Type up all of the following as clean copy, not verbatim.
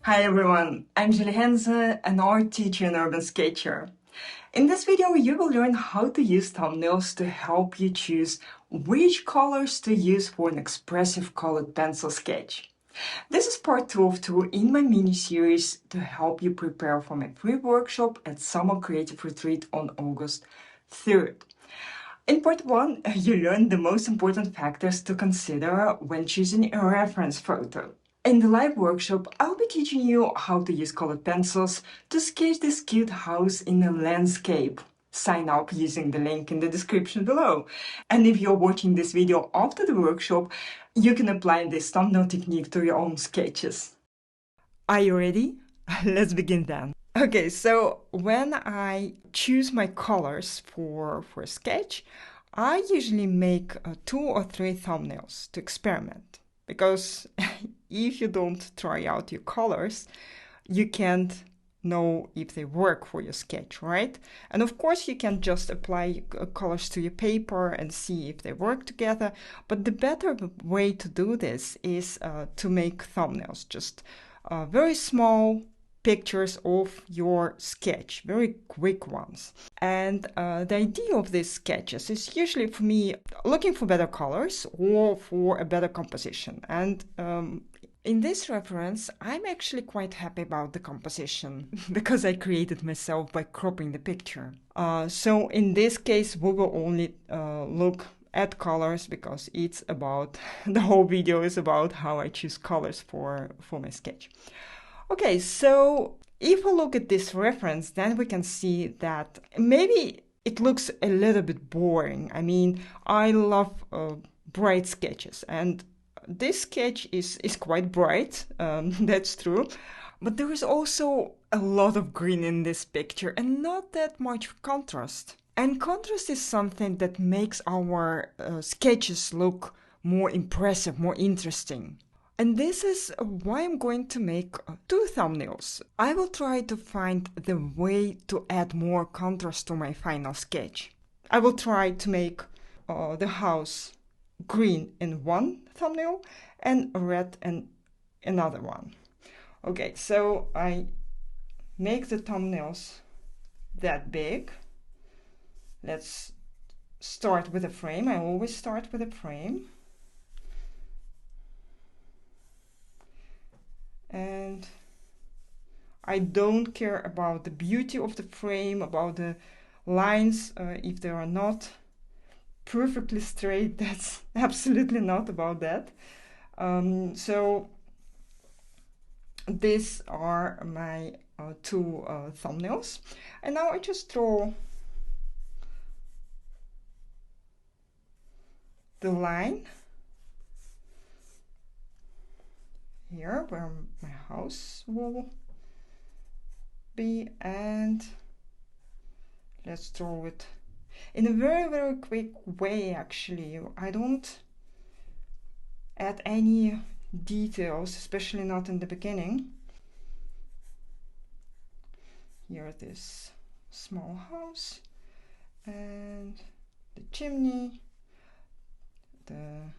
Hi everyone, I'm Juliahenze, an art teacher and urban sketcher. In this video, you will learn how to use thumbnails to help you choose which colors to use for an expressive colored pencil sketch. This is part 2 of 2 in my mini-series to help you prepare for my free workshop at Summer Creative Retreat on August 3rd. In part 1, you learned the most important factors to consider when choosing a reference photo. In the live workshop, I'll be teaching you how to use colored pencils to sketch this cute house in a landscape. Sign up using the link in the description below. And if you're watching this video after the workshop, you can apply this thumbnail technique to your own sketches. Are you ready? Let's begin then. Okay, so when I choose my colors for a sketch, I usually make 2 or 3 thumbnails to experiment. Because if you don't try out your colors, you can't know if they work for your sketch, right? And of course, you can just apply colors to your paper and see if they work together. But the better way to do this is to make thumbnails, just very small pictures of your sketch, very quick ones. And the idea of these sketches is usually for me looking for better colors or for a better composition. And in this reference, I'm actually quite happy about the composition because I created myself by cropping the picture. So in this case, we will only look at colors because it's about, the whole video is about how I choose colors for my sketch. Okay, so if we look at this reference, then we can see that maybe it looks a little bit boring. I mean, I love bright sketches, and this sketch is quite bright, that's true. But there is also a lot of green in this picture and not that much contrast. And contrast is something that makes our sketches look more impressive, more interesting. And this is why I'm going to make 2 thumbnails. I will try to find the way to add more contrast to my final sketch. I will try to make the house green in one thumbnail and red in another one. Okay, so I make the thumbnails that big. Let's start with a frame. I always start with a frame. And I don't care about the beauty of the frame, about the lines, if they are not perfectly straight. That's absolutely not about that. So these are my 2 thumbnails. And now I just draw the line here where my house will be, and let's draw it in a very quick way. Actually, I don't add any details, especially not in the beginning. Here this small house and the chimney, the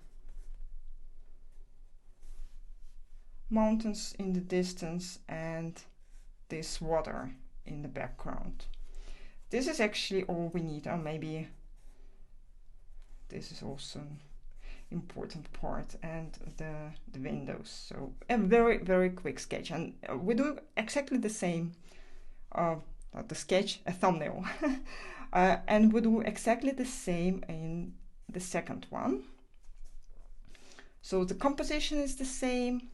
mountains in the distance, and this water in the background. This is actually all we need, or maybe this is also an important part, and the windows. So a very quick sketch, and we do exactly the same, not the sketch, a thumbnail. And we do exactly the same in the second one. So the composition is the same,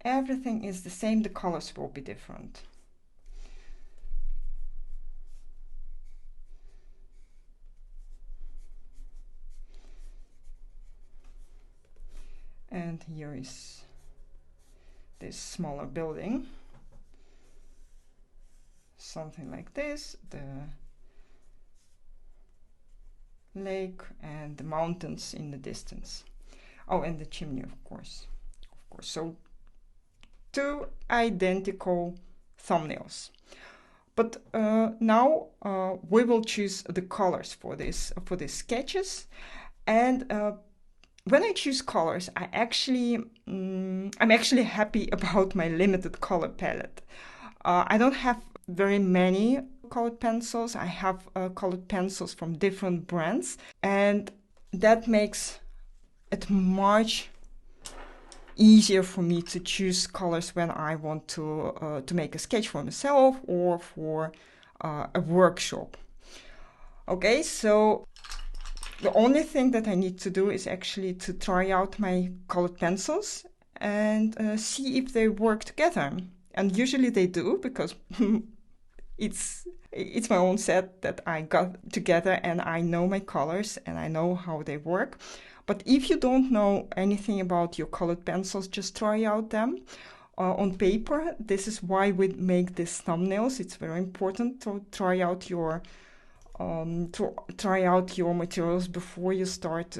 everything is the same, the colors will be different. And here is this smaller building, something like this, the lake and the mountains in the distance. Oh, and the chimney, of course. So 2 identical thumbnails. But now we will choose the colors for these sketches, and when I choose colors, I'm actually happy about my limited color palette. I don't have very many colored pencils. I have colored pencils from different brands, and that makes it much easier for me to choose colors when I want to make a sketch for myself or for a workshop. Okay, so the only thing that I need to do is actually to try out my colored pencils and see if they work together. And usually they do, because it's my own set that I got together, and I know my colors and I know how they work. But if you don't know anything about your colored pencils, just try out them on paper. This is why we make these thumbnails. It's very important to try out your materials before you start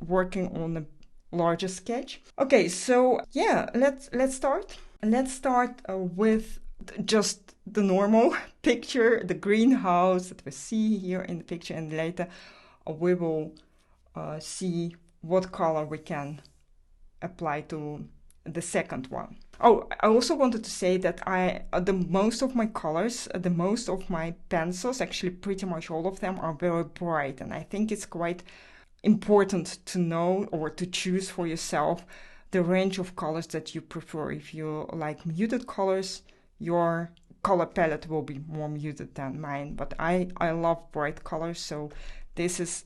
working on a larger sketch. Okay, so yeah, let's start. Let's start with just the normal picture, the greenhouse that we see here in the picture, and later we will see what color we can apply to the second one. Oh, I also wanted to say that the most of my colors, the most of my pencils, actually pretty much all of them, are very bright, and I think it's quite important to know or to choose for yourself the range of colors that you prefer. If you like muted colors, your color palette will be more muted than mine, but I love bright colors, so this is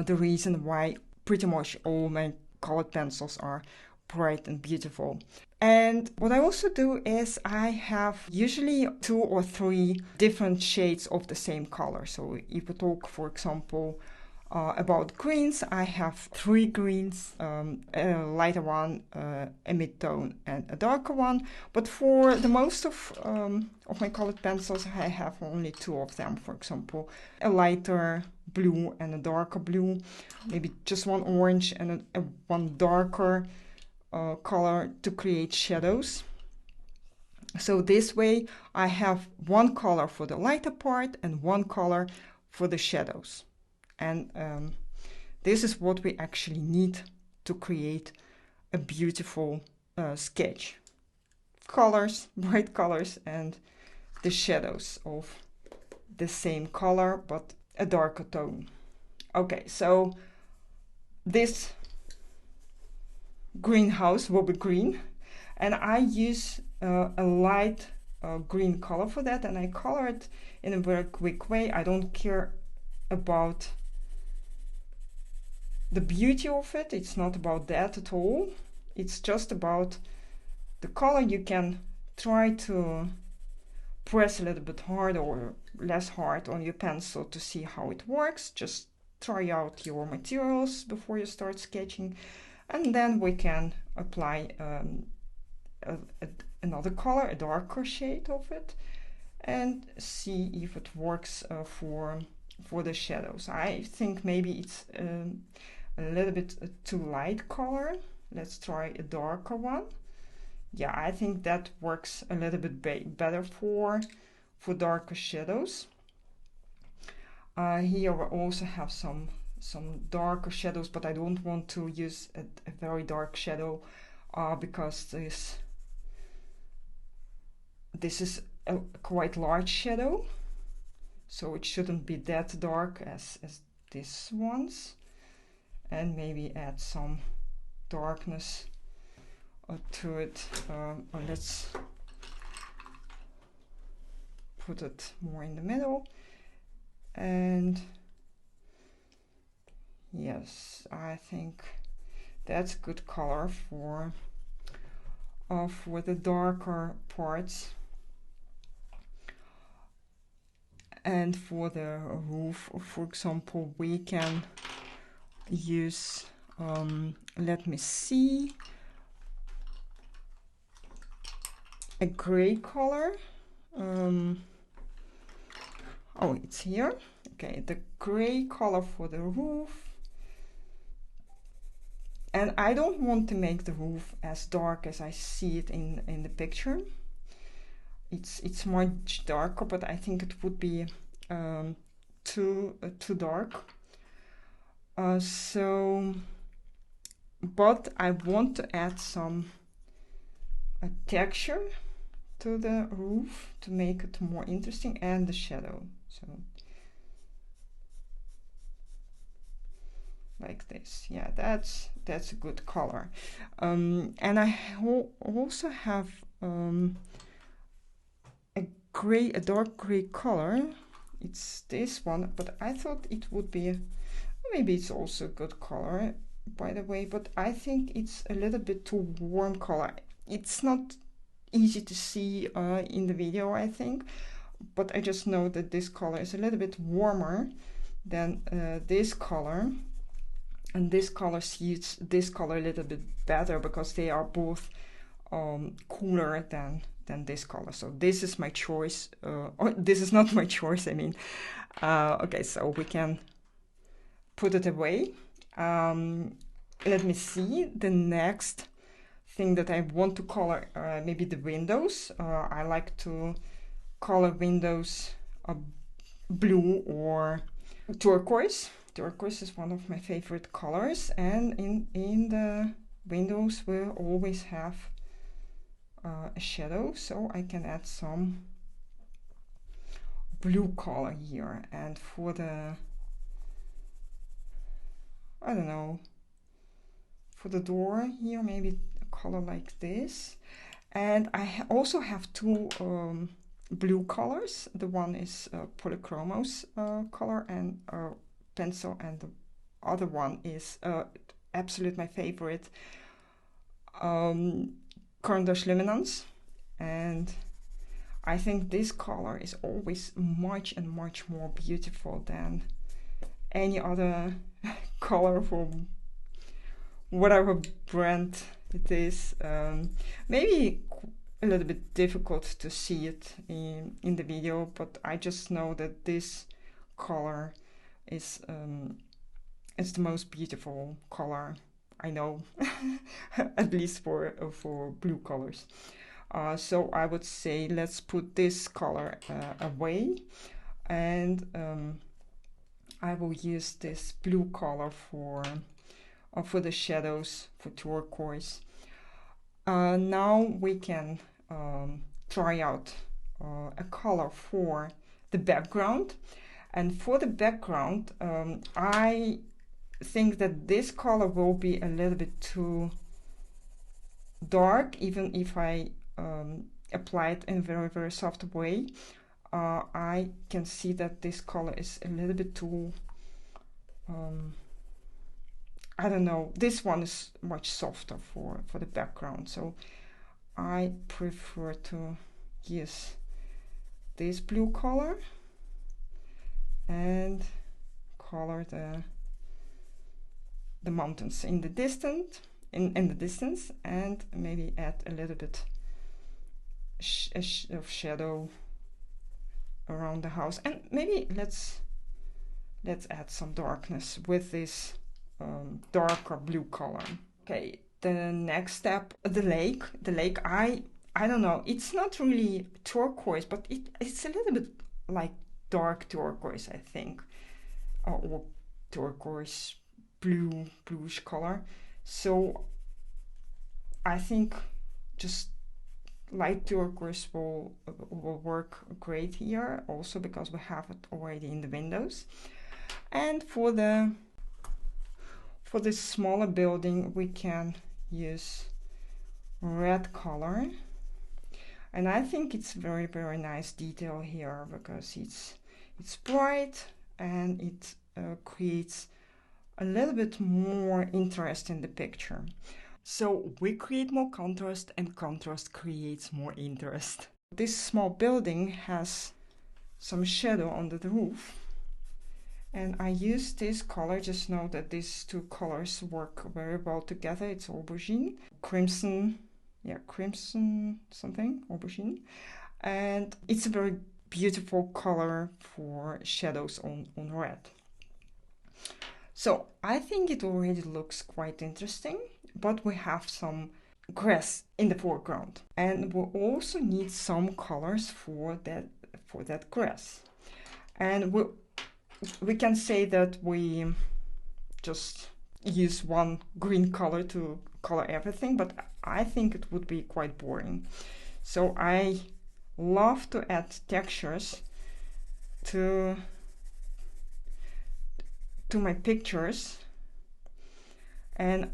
the reason why pretty much all my colored pencils are bright and beautiful. And what I also do is I have usually 2 or 3 different shades of the same color. So if we talk, for example, about greens, I have 3 greens, a lighter one, a mid-tone, and a darker one. But for the most of my colored pencils, I have only 2 of them. For example, a lighter blue and a darker blue, maybe just one orange and one darker color to create shadows. So this way I have one color for the lighter part and one color for the shadows. And this is what we actually need to create a beautiful sketch. Colors, bright colors, and the shadows of the same color but a darker tone. Okay, so this greenhouse will be green, and I use a light green color for that, and I color it in a very quick way. I don't care about the beauty of it. It's not about that at all. It's just about the color. You can try to press a little bit hard or less hard on your pencil to see how it works. Just try out your materials before you start sketching, and then we can apply another color, a darker shade of it, and see if it works for the shadows. I think maybe it's a little bit too light color. Let's try a darker one. Yeah, I think that works a little bit better for darker shadows. Here we also have some darker shadows, but I don't want to use a very dark shadow because this is a quite large shadow, so it shouldn't be that dark as these ones. And maybe add some darkness to it. Let's put it more in the middle. And yes, I think that's good color for the darker parts. And for the roof, for example, we can use, let me see, a gray color. Oh, it's here. Okay, the gray color for the roof. And I don't want to make the roof as dark as I see it in the picture. It's much darker, but I think it would be too dark. So but I want to add some texture to the roof to make it more interesting, and the shadow. So like this. Yeah, that's a good color. And I also have a dark gray color. It's this one, but I thought it would be, maybe it's also a good color, by the way, but I think it's a little bit too warm color. It's not easy to see in the video, I think, but I just know that this color is a little bit warmer than this color, and this color suits this color a little bit better because they are both cooler than this color. So this is my choice, or this is not my choice, I mean. Okay, so we can put it away. Let me see, the next thing that I want to color, maybe the windows. I like to color windows blue or turquoise. Turquoise is one of my favorite colors, and in the windows we always have a shadow, so I can add some blue color here. And for the, I don't know, for the door here, maybe a color like this. And I also have two blue colors. The one is POLYCHROMOS color and pencil, and the other one is absolute my favorite, CARAN LUMINANCE. And I think this color is always much more beautiful than any other color from whatever brand it is. Maybe a little bit difficult to see it in the video, but I just know that this color is it's the most beautiful color I know, at least for blue colors. So I would say let's put this color away, and I will use this blue color for the shadows, for turquoise. Now we can try out a color for the background. And for the background, I think that this color will be a little bit too dark, even if I apply it in a very soft way. I can see that this color is a little bit too, I don't know, this one is much softer for the background, so I prefer to use this blue color and color the mountains in the distance, and maybe add a little bit of shadow around the house, and maybe let's add some darkness with this darker blue color. Okay, the next step, the lake. I don't know, it's not really turquoise, but it's a little bit like dark turquoise, I think, or turquoise bluish color. So I think just light turquoise will work great here, also because we have it already in the windows. And for this smaller building we can use red color, and I think it's very nice detail here because it's bright and it creates a little bit more interest in the picture. So we create more contrast, and contrast creates more interest. This small building has some shadow under the roof, and I use this color. Just know that these two colors work very well together. It's aubergine, crimson something, aubergine, and it's a very beautiful color for shadows on red. So I think it already looks quite interesting, but we have some grass in the foreground, and we also need some colors for that grass. And we can say that we just use one green color to color everything, but I think it would be quite boring. So I love to add textures to my pictures, and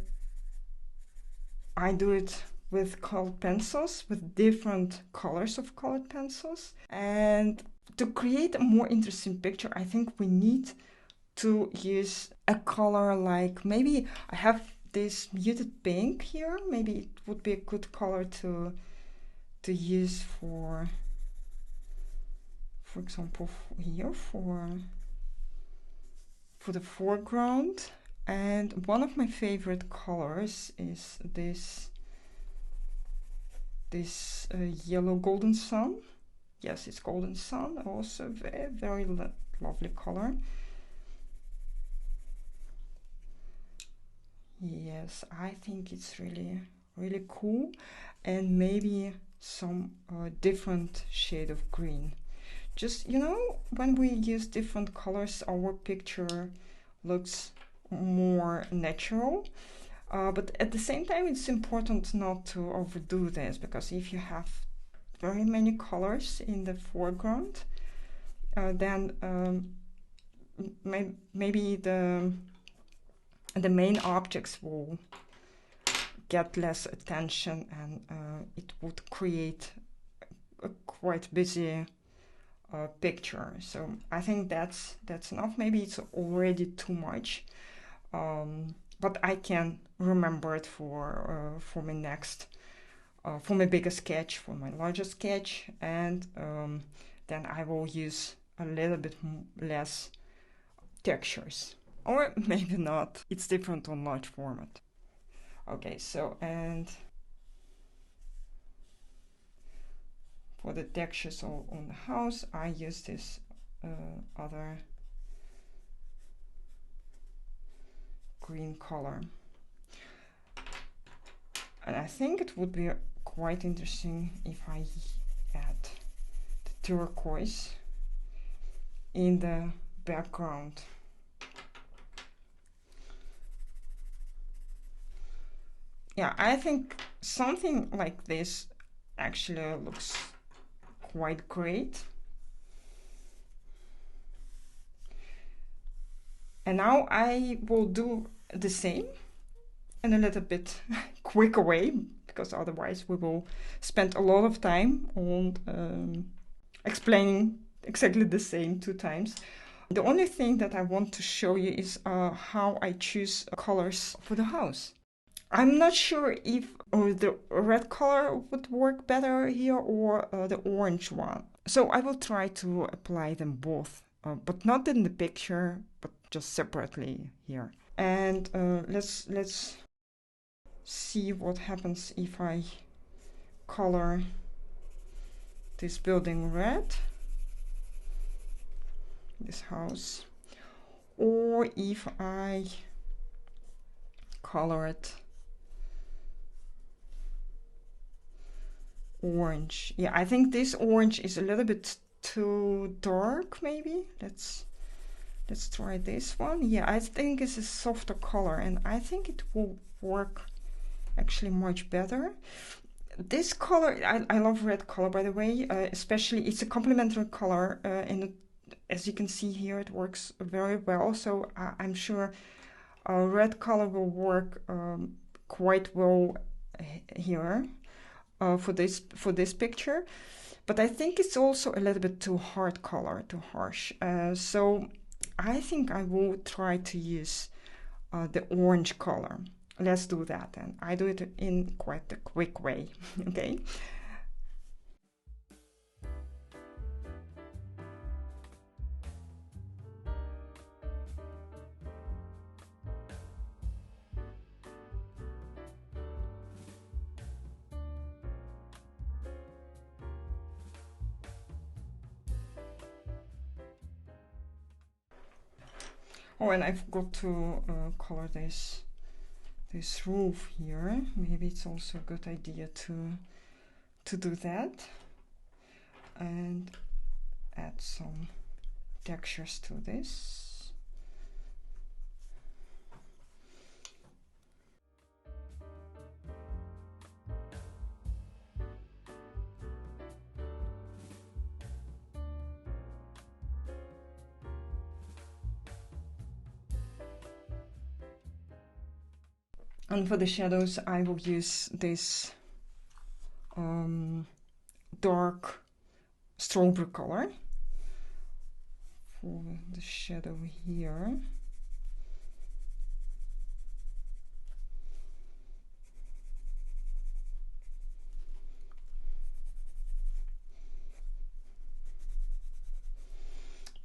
I do it with colored pencils, with different colors of colored pencils. And to create a more interesting picture, I think we need to use a color like, maybe I have this muted pink here. Maybe it would be a good color to use for example, here for the foreground. And one of my favorite colors is this yellow golden sun. Yes, it's golden sun, also very, very lovely color. Yes, I think it's really, really cool. And maybe some different shade of green. Just, you know, when we use different colors, our picture looks more natural. But at the same time, it's important not to overdo this, because if you have very many colors in the foreground, then maybe the main objects will get less attention, and it would create a quite busy picture. So I think that's enough. Maybe it's already too much, but I can remember it for my next, for my bigger sketch, for my larger sketch, and then I will use a little bit less textures, or maybe not. It's different on large format. Okay, so, and for the textures on the house, I use this other green color. And I think it would be quite interesting if I add the turquoise in the background. Yeah, I think something like this actually looks quite great. And now I will do the same in a little bit quicker way, because otherwise we will spend a lot of time on explaining exactly the same 2 times. The only thing that I want to show you is how I choose colors for the house. I'm not sure if the red color would work better here, or the orange one. So I will try to apply them both, but not in the picture, but just separately here. And let's see what happens if I color this building red, this house, or if I color it orange. Yeah, I think this orange is a little bit too dark. Maybe let's try this one. Yeah, I think it's a softer color, and I think it will work actually much better. This color, I love red color, by the way, especially it's a complementary color, and as you can see here, it works very well. So I'm sure red color will work quite well here. For this picture, but I think it's also a little bit too hard color, too harsh. So I think I will try to use the orange color. Let's do that, and I do it in quite a quick way. Okay. Oh, and I forgot to color this roof here. Maybe it's also a good idea to do that and add some textures to this. And for the shadows, I will use this dark strawberry color for the shadow here.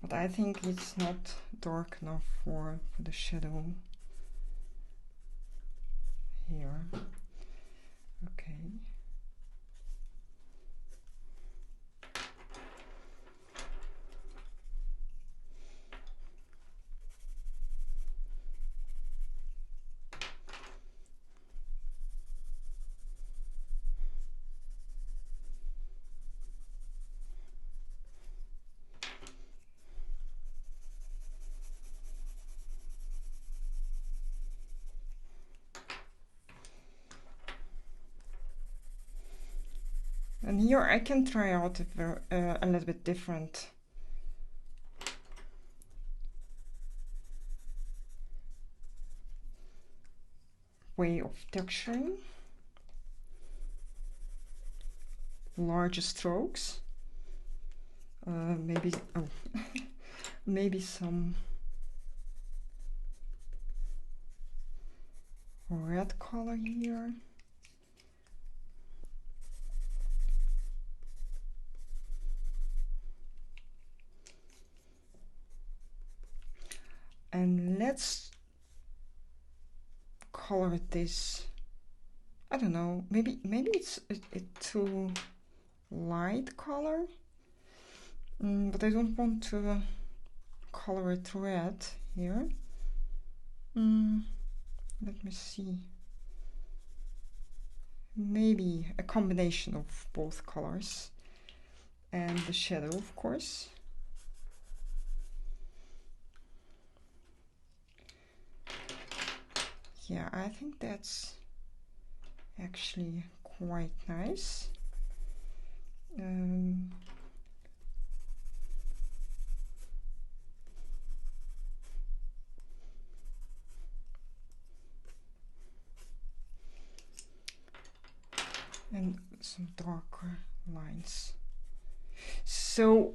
But I think it's not dark enough for the shadow here. Okay. And here I can try out a little bit different way of texturing. Larger strokes. Maybe maybe some red color here. And let's color this. I don't know, maybe it's too light color, but I don't want to color it red here. Let me see. Maybe a combination of both colors and the shadow, of course. Yeah, I think that's actually quite nice. And some darker lines. So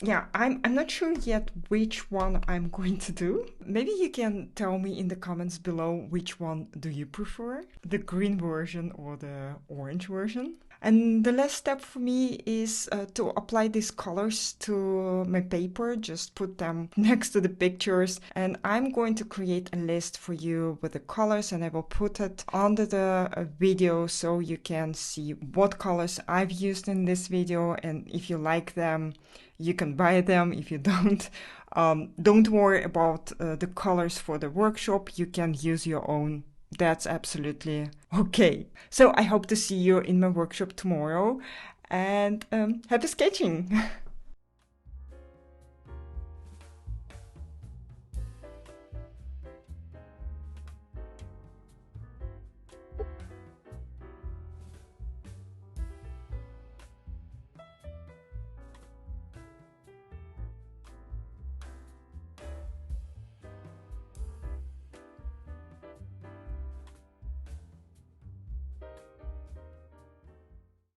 yeah, I'm not sure yet which one I'm going to do. Maybe you can tell me in the comments below which one do you prefer, the green version or the orange version. And the last step for me is to apply these colors to my paper, just put them next to the pictures. And I'm going to create a list for you with the colors, and I will put it under the video so you can see what colors I've used in this video. And if you like them, you can buy them. If you don't worry about the colors for the workshop. You can use your own. That's absolutely okay. So I hope to see you in my workshop tomorrow, and happy sketching!